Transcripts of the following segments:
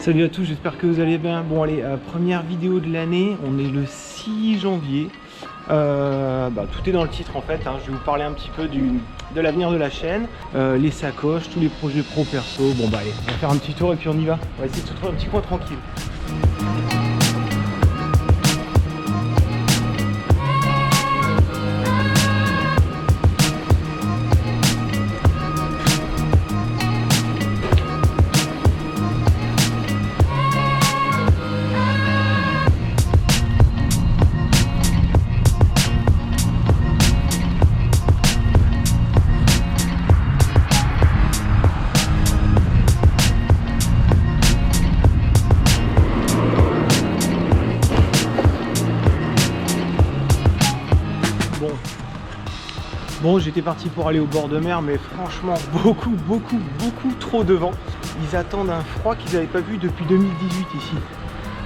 Salut à tous, j'espère que vous allez bien. Bon allez, première vidéo de l'année, on est le 6 janvier. Tout est dans le titre en fait, hein. Je vais vous parler un petit peu de l'avenir de la chaîne, les sacoches, tous les projets pro perso. Bon bah allez, on va faire un petit tour et puis on y va. On va essayer de se trouver un petit coin tranquille. Bon, j'étais parti pour aller au bord de mer, mais franchement, beaucoup trop de vent. Ils attendent un froid qu'ils n'avaient pas vu depuis 2018 ici.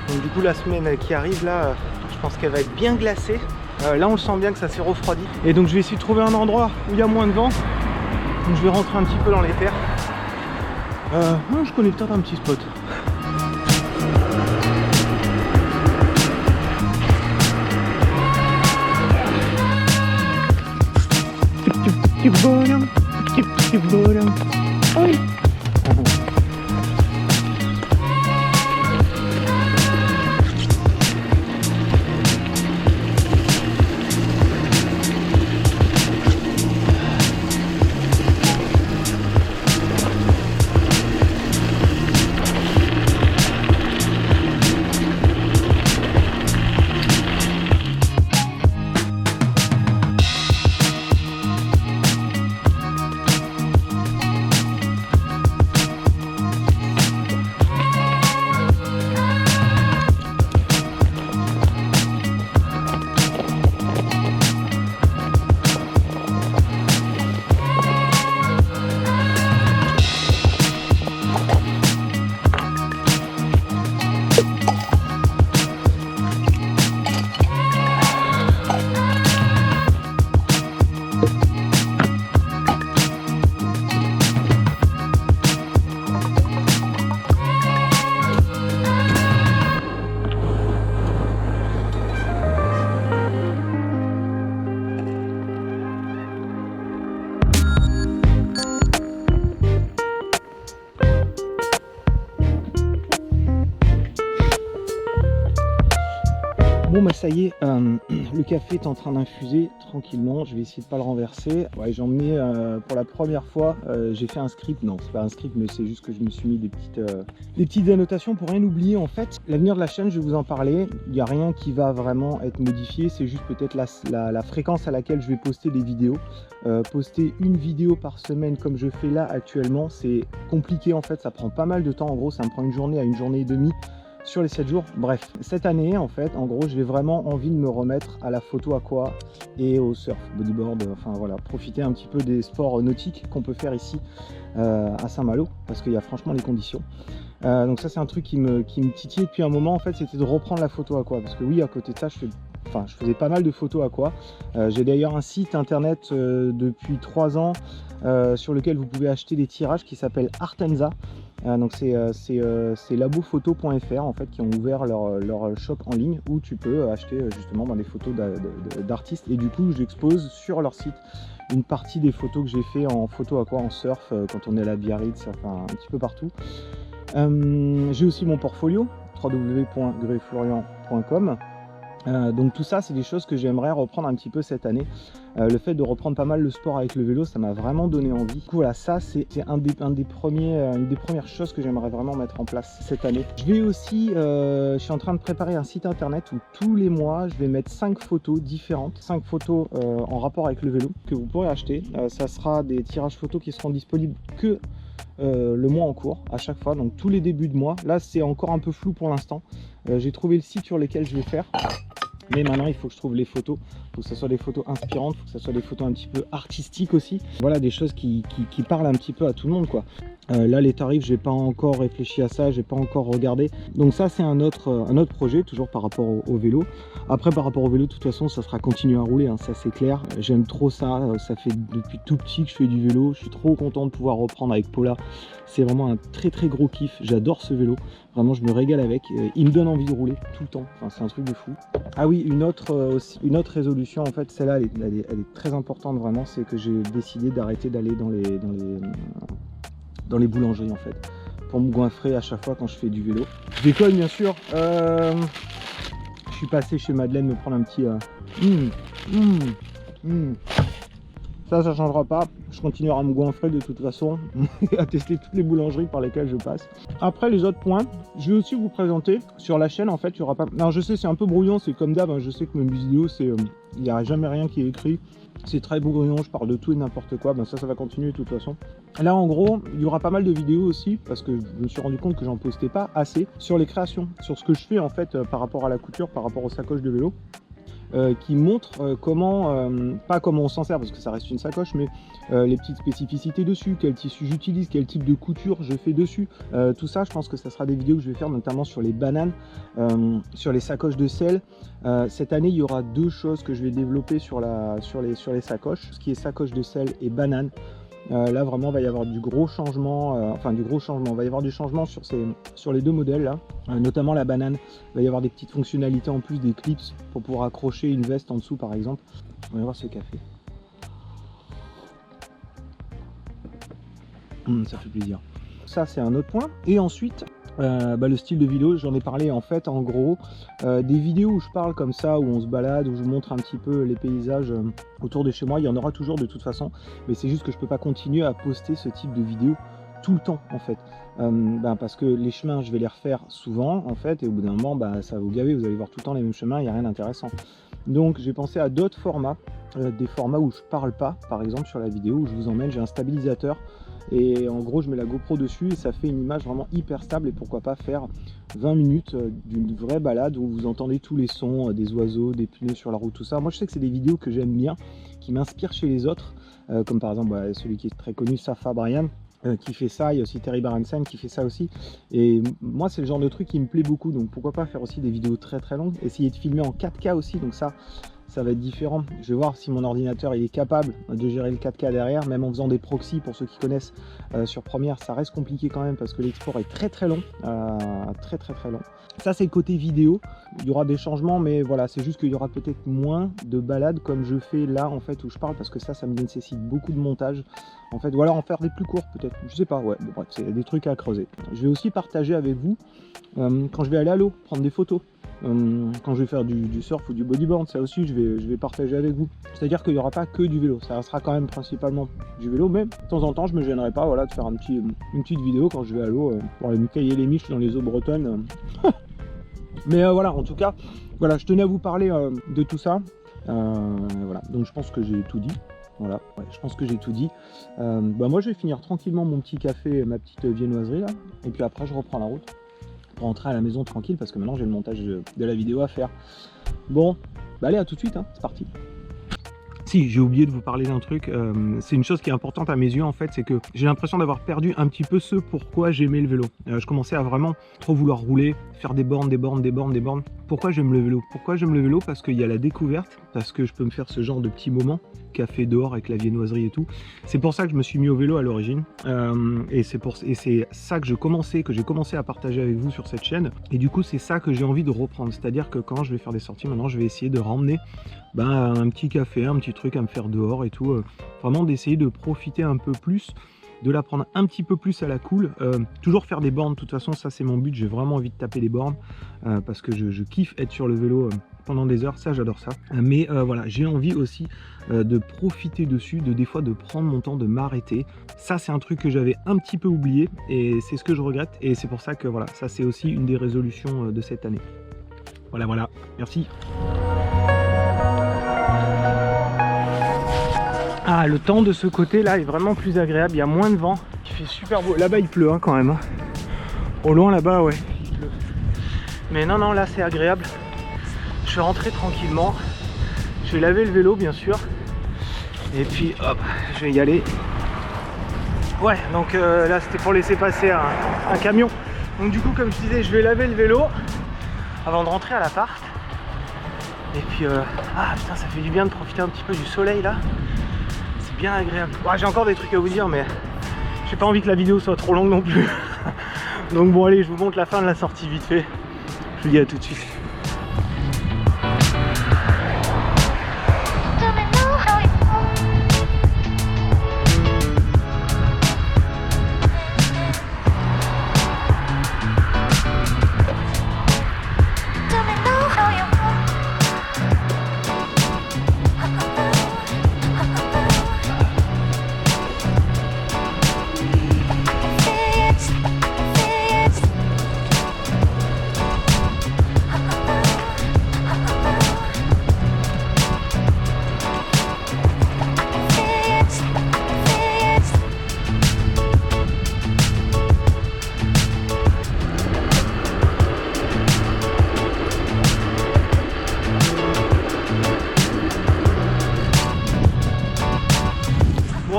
Donc du coup, la semaine qui arrive, là, je pense qu'elle va être bien glacée. Là, on le sent bien que ça s'est refroidi. Et donc, je vais essayer de trouver un endroit où il y a moins de vent. Donc, je vais rentrer un petit peu dans les terres. Je connais peut-être un petit spot. Oi. Bon bah ça y est, le café est en train d'infuser tranquillement, je vais essayer de pas le renverser. Ouais, j'ai emmené pour la première fois, j'ai fait un script, non c'est pas un script mais c'est juste que je me suis mis des petites annotations pour rien oublier en fait. L'avenir de la chaîne, je vais vous en parler, il n'y a rien qui va vraiment être modifié, c'est juste peut-être la fréquence à laquelle je vais poster des vidéos. Poster une vidéo par semaine comme je fais là actuellement, c'est compliqué en fait, ça prend pas mal de temps, en gros ça me prend une journée à une journée et demie sur les 7 jours. Bref, cette année en fait, en gros, j'ai vraiment envie de me remettre à la photo aqua et au surf, bodyboard, enfin voilà, profiter un petit peu des sports nautiques qu'on peut faire ici à Saint-Malo, parce qu'il y a franchement les conditions. Donc ça c'est un truc qui me titille depuis un moment en fait, c'était de reprendre la photo aqua, parce que oui, à côté de ça, je faisais pas mal de photos aqua. J'ai d'ailleurs un site internet depuis 3 ans sur lequel vous pouvez acheter des tirages qui s'appelle Artenza. Donc c'est labophoto.fr en fait qui ont ouvert leur shop en ligne où tu peux acheter justement des photos d'artistes, et du coup j'expose sur leur site une partie des photos que j'ai fait en photo aqua, en surf, quand on est à la Biarritz, enfin un petit peu partout. J'ai aussi mon portfolio www.greflorian.com. Donc tout ça c'est des choses que j'aimerais reprendre un petit peu cette année. Le fait de reprendre pas mal le sport avec le vélo, ça m'a vraiment donné envie. Du coup voilà, ça c'est une des premières choses que j'aimerais vraiment mettre en place cette année. Je vais aussi, je suis en train de préparer un site internet où tous les mois je vais mettre 5 photos différentes, 5 photos en rapport avec le vélo que vous pourrez acheter. Ça sera des tirages photos qui seront disponibles que le mois en cours à chaque fois, donc tous les débuts de mois. Là c'est encore un peu flou pour l'instant. J'ai trouvé le site sur lequel je vais faire. Mais maintenant il faut que je trouve les photos, il faut que ce soit des photos inspirantes, il faut que ce soit des photos un petit peu artistiques aussi. Voilà, des choses qui parlent un petit peu à tout le monde quoi. Là les tarifs, j'ai pas encore réfléchi à ça, j'ai pas encore regardé. Donc ça c'est un autre projet, toujours par rapport au vélo. Après par rapport au vélo, de toute façon ça sera continuer à rouler, hein, ça c'est clair. J'aime trop ça, ça fait depuis tout petit que je fais du vélo. Je suis trop content de pouvoir reprendre avec Paula. C'est vraiment un très très gros kiff, j'adore ce vélo. Vraiment je me régale avec, il me donne envie de rouler tout le temps, enfin, c'est un truc de fou. Ah oui, une autre résolution, en fait celle-là elle est très importante vraiment, c'est que j'ai décidé d'arrêter d'aller dans les boulangeries en fait, pour me goinfrer à chaque fois quand je fais du vélo. Je déconne bien sûr. Je suis passé chez Madeleine me prendre un petit ça changera pas, je continuerai à me goinfrer de toute façon et à tester toutes les boulangeries par lesquelles je passe. Après les autres points, je vais aussi vous présenter sur la chaîne. En fait il y aura pas, alors je sais c'est un peu brouillon, c'est comme d'hab, hein. Je sais que mes vidéos c'est il n'y a jamais rien qui est écrit, c'est très brouillon, je parle de tout et n'importe quoi. Ben ça va continuer de toute façon. Là en gros il y aura pas mal de vidéos aussi, parce que je me suis rendu compte que j'en postais pas assez sur les créations, sur ce que je fais en fait par rapport à la couture, par rapport aux sacoches de vélo. Qui montre comment, pas comment on s'en sert parce que ça reste une sacoche, mais les petites spécificités dessus, quel tissu j'utilise, quel type de couture je fais dessus. Tout ça, je pense que ça sera des vidéos que je vais faire notamment sur les bananes, sur les sacoches de sel. Cette année, il y aura deux choses que je vais développer sur les sacoches, ce qui est sacoche de sel et banane. Là vraiment il va y avoir du gros changement, il va y avoir du changement sur les deux modèles là, notamment la banane. Il va y avoir des petites fonctionnalités en plus, des clips pour pouvoir accrocher une veste en dessous par exemple. On va voir ce café. Ça fait plaisir. Ça c'est un autre point. Et ensuite le style de vidéo, j'en ai parlé en fait en gros, des vidéos où je parle comme ça, où on se balade, où je vous montre un petit peu les paysages autour de chez moi. Il y en aura toujours de toute façon, mais c'est juste que je peux pas continuer à poster ce type de vidéo tout le temps en fait, parce que les chemins je vais les refaire souvent en fait, et au bout d'un moment ça va vous gaver, vous allez voir tout le temps les mêmes chemins, il n'y a rien d'intéressant. Donc j'ai pensé à d'autres formats, des formats où je parle pas, par exemple sur la vidéo où je vous emmène, j'ai un stabilisateur et en gros je mets la GoPro dessus et ça fait une image vraiment hyper stable. Et pourquoi pas faire 20 minutes d'une vraie balade où vous entendez tous les sons, des oiseaux, des pneus sur la route, tout ça. Moi je sais que c'est des vidéos que j'aime bien, qui m'inspirent chez les autres, comme par exemple celui qui est très connu, Safa Brian, qui fait ça. Il y a aussi Terry Barensen qui fait ça aussi, et moi c'est le genre de truc qui me plaît beaucoup. Donc pourquoi pas faire aussi des vidéos très très longues, essayer de filmer en 4K aussi, donc ça va être différent. Je vais voir si mon ordinateur il est capable de gérer le 4K derrière, même en faisant des proxys. Pour ceux qui connaissent sur Premiere, ça reste compliqué quand même parce que l'export est très très long, très long. Ça c'est le côté vidéo. Il y aura des changements, mais voilà, c'est juste qu'il y aura peut-être moins de balades comme je fais là en fait, où je parle, parce que ça me nécessite beaucoup de montage en fait, ou alors en faire des plus courts peut-être, je sais pas. Ouais, bref, c'est des trucs à creuser. Je vais aussi partager avec vous quand je vais aller à l'eau, prendre des photos. Quand je vais faire du surf ou du bodyboard, ça aussi je vais partager avec vous. C'est à dire qu'il n'y aura pas que du vélo, ça restera quand même principalement du vélo, mais de temps en temps je me gênerai pas, voilà, de faire une petite vidéo quand je vais à l'eau pour aller me cailler les miches dans les eaux bretonnes. Mais voilà, en tout cas voilà, je tenais à vous parler de tout ça. Voilà, donc je pense que j'ai tout dit. Voilà, ouais, je pense que j'ai tout dit. Moi je vais finir tranquillement mon petit café, ma petite viennoiserie là, et puis après je reprends la route pour rentrer à la maison tranquille, parce que maintenant j'ai le montage de la vidéo à faire. Bon, allez, à tout de suite, hein, c'est parti. Si, j'ai oublié de vous parler d'un truc, c'est une chose qui est importante à mes yeux en fait, c'est que j'ai l'impression d'avoir perdu un petit peu ce pourquoi j'aimais le vélo. Je commençais à vraiment trop vouloir rouler, faire des bornes. Pourquoi j'aime le vélo? Pourquoi j'aime le vélo? Parce qu'il y a la découverte, parce que je peux me faire ce genre de petits moments, café dehors avec la viennoiserie et tout. C'est pour ça que je me suis mis au vélo à l'origine, et c'est ça que j'ai commencé à partager avec vous sur cette chaîne, et du coup c'est ça que j'ai envie de reprendre. C'est-à-dire que quand je vais faire des sorties maintenant, je vais essayer de ramener un petit café, un petit truc à me faire dehors et tout, vraiment d'essayer de profiter un peu plus, de la prendre un petit peu plus à la cool, toujours faire des bornes. De toute façon ça c'est mon but, j'ai vraiment envie de taper des bornes, parce que je kiffe être sur le vélo pendant des heures, ça j'adore ça, mais voilà, j'ai envie aussi de profiter dessus, des fois de prendre mon temps, de m'arrêter. Ça c'est un truc que j'avais un petit peu oublié, et c'est ce que je regrette, et c'est pour ça que voilà, ça c'est aussi une des résolutions de cette année. Voilà, merci. Ah, le temps de ce côté là est vraiment plus agréable, il y a moins de vent, il fait super beau. Là-bas il pleut quand même, au loin là-bas, ouais, il pleut. Mais non, là c'est agréable. Je vais rentrer tranquillement, je vais laver le vélo bien sûr, et puis hop, je vais y aller. Ouais, donc là c'était pour laisser passer un camion. Donc du coup, comme je disais, je vais laver le vélo avant de rentrer à l'appart. Et puis, ah putain, ça fait du bien de profiter un petit peu du soleil là. C'est bien agréable. Ouais, j'ai encore des trucs à vous dire, mais j'ai pas envie que la vidéo soit trop longue non plus. Donc bon, allez, je vous montre la fin de la sortie vite fait. Je vous dis à tout de suite.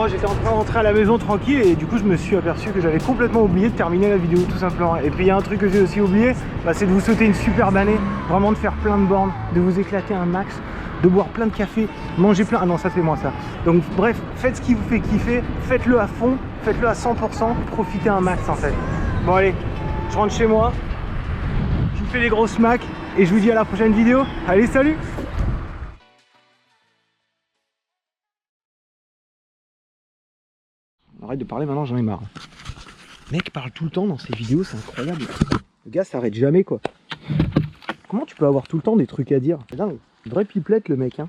J'étais en train de rentrer à la maison tranquille et du coup je me suis aperçu que j'avais complètement oublié de terminer la vidéo tout simplement. Et puis il y a un truc que j'ai aussi oublié, c'est de vous souhaiter une superbe année, vraiment de faire plein de bornes, de vous éclater un max, de boire plein de café, manger plein... Ah non, ça c'est moi ça. Donc bref, faites ce qui vous fait kiffer, faites-le à fond, faites-le à 100%, profitez un max en fait. Bon allez, je rentre chez moi, je vous fais des grosses smacks et je vous dis à la prochaine vidéo. Allez, salut! Arrête de parler maintenant, j'en ai marre. Le mec parle tout le temps dans ses vidéos, c'est incroyable. Le gars s'arrête jamais quoi. Comment tu peux avoir tout le temps des trucs à dire? C'est dingue. Une vraie pipelette le mec hein.